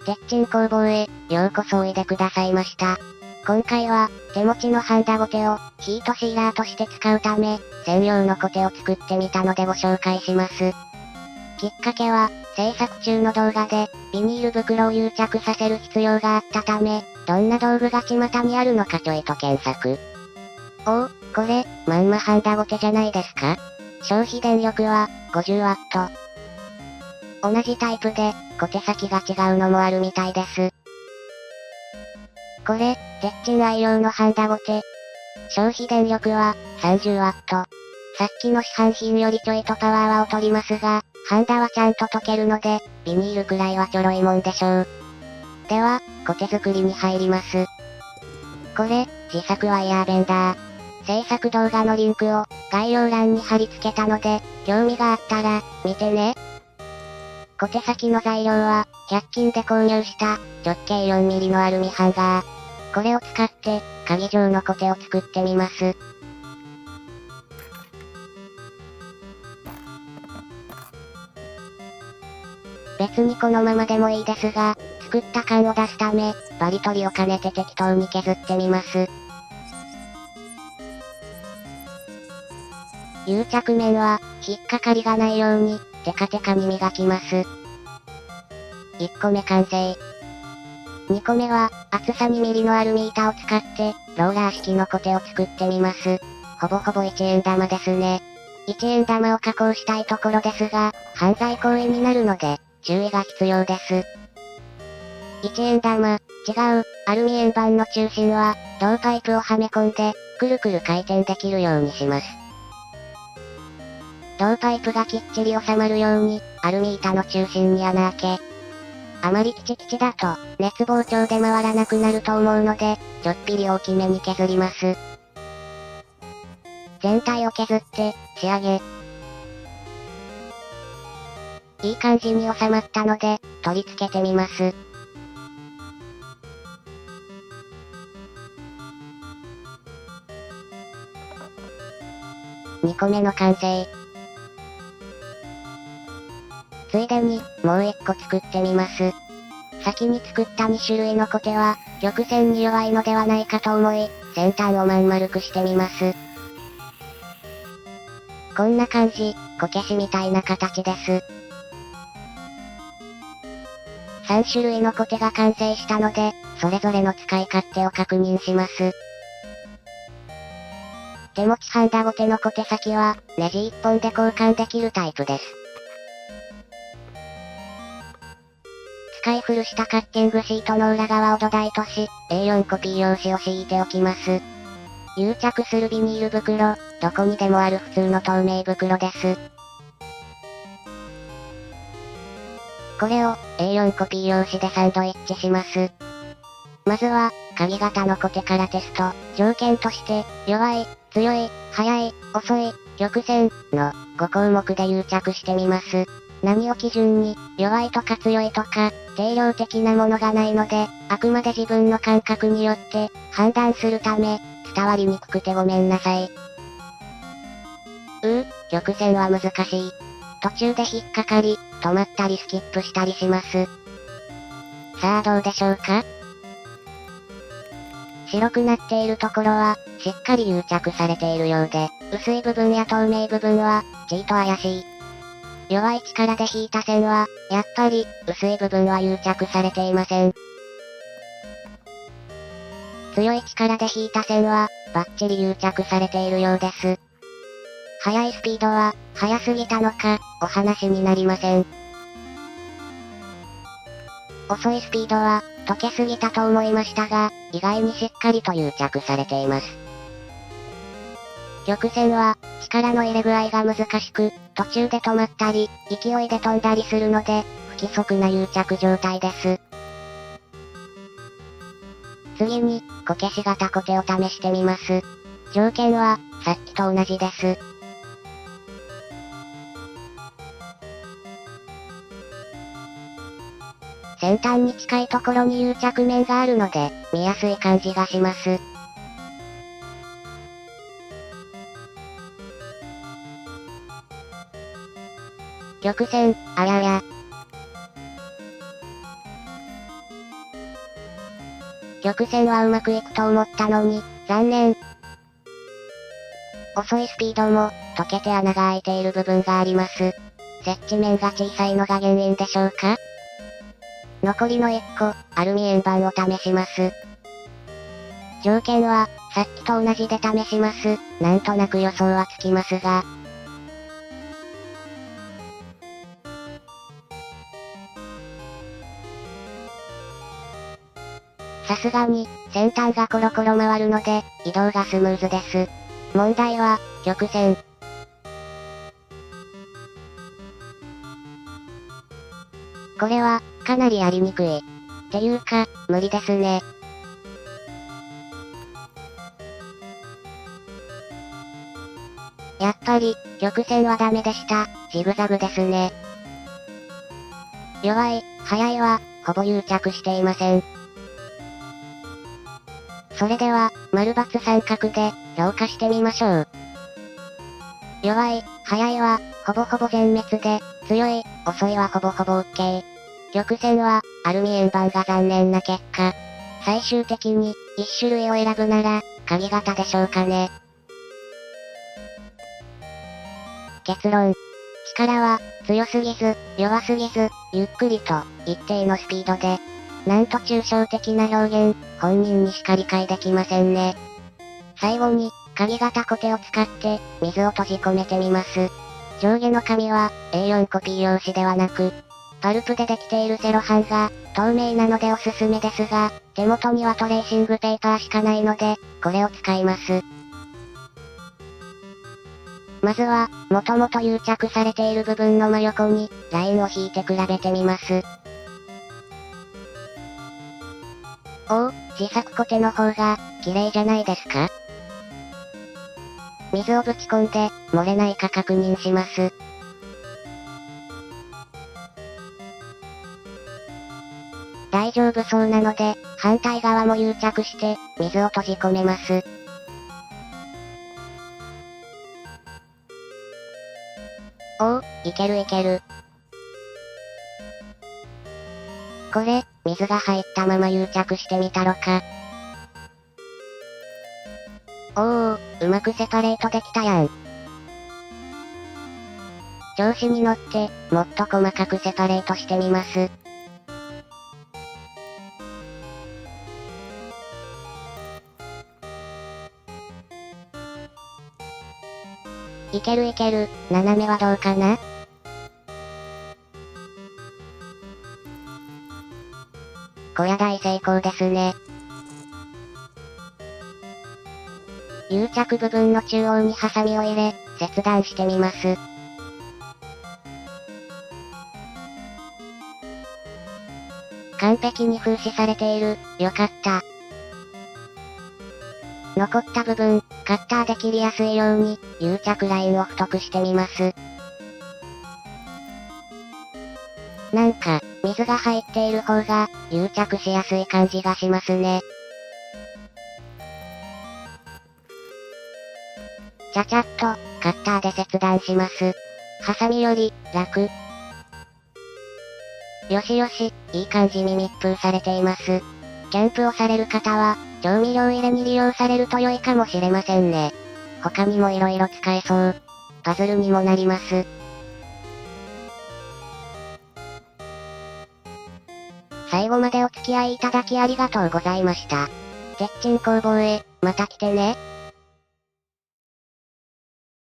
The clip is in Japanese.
鉄鎮工房へ、ようこそおいでくださいました。今回は、手持ちのハンダゴテを、ヒートシーラーとして使うため、専用のコテを作ってみたのでご紹介します。きっかけは、制作中の動画で、ビニール袋を癒着させる必要があったため、どんな道具が巷にあるのかちょいと検索。おお、これ、まんまハンダゴテじゃないですか？消費電力は、50W。同じタイプで、小手先が違うのもあるみたいです。これ、鉄鎮愛用のハンダゴテ。消費電力は、30W。さっきの市販品よりちょいとパワーは劣りますが、ハンダはちゃんと溶けるので、ビニールくらいはちょろいもんでしょう。では、コテ作りに入ります。これ、自作ワイヤーベンダー。制作動画のリンクを、概要欄に貼り付けたので、興味があったら、見てね。小手先の材料は、100均で購入した、直径 4mm のアルミハンガー。これを使って、鍵状のコテを作ってみます。別にこのままでもいいですが、作った感を出すため、バリ取りを兼ねて適当に削ってみます。癒着面は、引っかかりがないように、テカテカに磨きます。1個目完成。2個目は、厚さ 2mm のアルミ板を使って、ローラー式のコテを作ってみます。ほぼほぼ1円玉ですね。1円玉を加工したいところですが、犯罪行為になるので、注意が必要です。1円玉、違う、アルミ円盤の中心は、銅パイプをはめ込んで、くるくる回転できるようにします。銅パイプがきっちり収まるように、アルミ板の中心に穴開け。あまりキチキチだと、熱膨張で回らなくなると思うので、ちょっぴり大きめに削ります。全体を削って、仕上げ。いい感じに収まったので、取り付けてみます。2個目の完成。ついでに、もう1個作ってみます。先に作った2種類のコテは、曲線に弱いのではないかと思い、先端をまん丸くしてみます。こんな感じ、こけしみたいな形です。3種類のコテが完成したので、それぞれの使い勝手を確認します。手持ちハンダゴテのコテ先は、ネジ1本で交換できるタイプです。使い古したカッティングシートの裏側を土台とし、A4 コピー用紙を敷いておきます。癒着するビニール袋、どこにでもある普通の透明袋です。これを A4 コピー用紙でサンドイッチします。まずは、鍵型のコテからテスト。条件として、弱い、強い、速い、遅い、曲線の5項目で癒着してみます。何を基準に、弱いとか強いとか、定量的なものがないので、あくまで自分の感覚によって判断するため、伝わりにくくてごめんなさい。曲線は難しい。途中で引っかかり、止まったりスキップしたりします。さあどうでしょうか？白くなっているところは、しっかり癒着されているようで、薄い部分や透明部分は、ちいと怪しい。弱い力で引いた線は、やっぱり、薄い部分は癒着されていません。強い力で引いた線は、バッチリ癒着されているようです。速いスピードは、速すぎたのか、お話になりません。遅いスピードは、溶けすぎたと思いましたが、意外にしっかりと癒着されています。曲線は、力の入れ具合が難しく、途中で止まったり、勢いで飛んだりするので、不規則な癒着状態です。次に、こけし型コテを試してみます。条件は、さっきと同じです。先端に近いところに癒着面があるので、見やすい感じがします。曲線、あやや。玉線はうまくいくと思ったのに、残念。遅いスピードも、溶けて穴が開いている部分があります。接地面が小さいのが原因でしょうか？残りの1個、アルミ円盤を試します。条件は、さっきと同じで試します。なんとなく予想はつきますが。さすがに、先端がコロコロ回るので、移動がスムーズです。問題は、曲線。これは、かなりやりにくい。っていうか、無理ですね。やっぱり、曲線はダメでした。ジグザグですね。弱い、速いは、ほぼ癒着していません。それでは、丸×三角で、評価してみましょう。弱い、速いは、ほぼほぼ全滅で、強い、遅いはほぼほぼ OK。曲線は、アルミ円盤が残念な結果。最終的に、一種類を選ぶなら、鍵型でしょうかね。結論。力は、強すぎず、弱すぎず、ゆっくりと、一定のスピードで。なんと抽象的な表現、本人にしか理解できませんね。最後に、鍵型コテを使って、水を閉じ込めてみます。上下の紙は、A4 コピー用紙ではなく、パルプでできているセロハンが、透明なのでおすすめですが、手元にはトレーシングペーパーしかないので、これを使います。まずは、もともと癒着されている部分の真横に、ラインを引いて比べてみます。おお、自作コテの方が、綺麗じゃないですか？水をぶち込んで、漏れないか確認します。大丈夫そうなので、反対側も癒着して、水を閉じ込めます。おお、いけるいける。これ、水が入ったまま癒着してみたろか。おお、うまくセパレートできたやん。調子に乗って、もっと細かくセパレートしてみます。いけるいける、斜めはどうかな？こりゃ大成功ですね。癒着部分の中央にハサミを入れ、切断してみます。完璧に封止されている、よかった。残った部分、カッターで切りやすいように、癒着ラインを太くしてみます。なんか、水が入っている方が、癒着しやすい感じがしますね。ちゃちゃっと、カッターで切断します。ハサミより、楽。よしよし、いい感じに密封されています。キャンプをされる方は、調味料入れに利用されると良いかもしれませんね。他にも色々使えそう。パズルにもなります。最後までお付き合いいただきありがとうございました。鉄鎮工房へ、また来てね。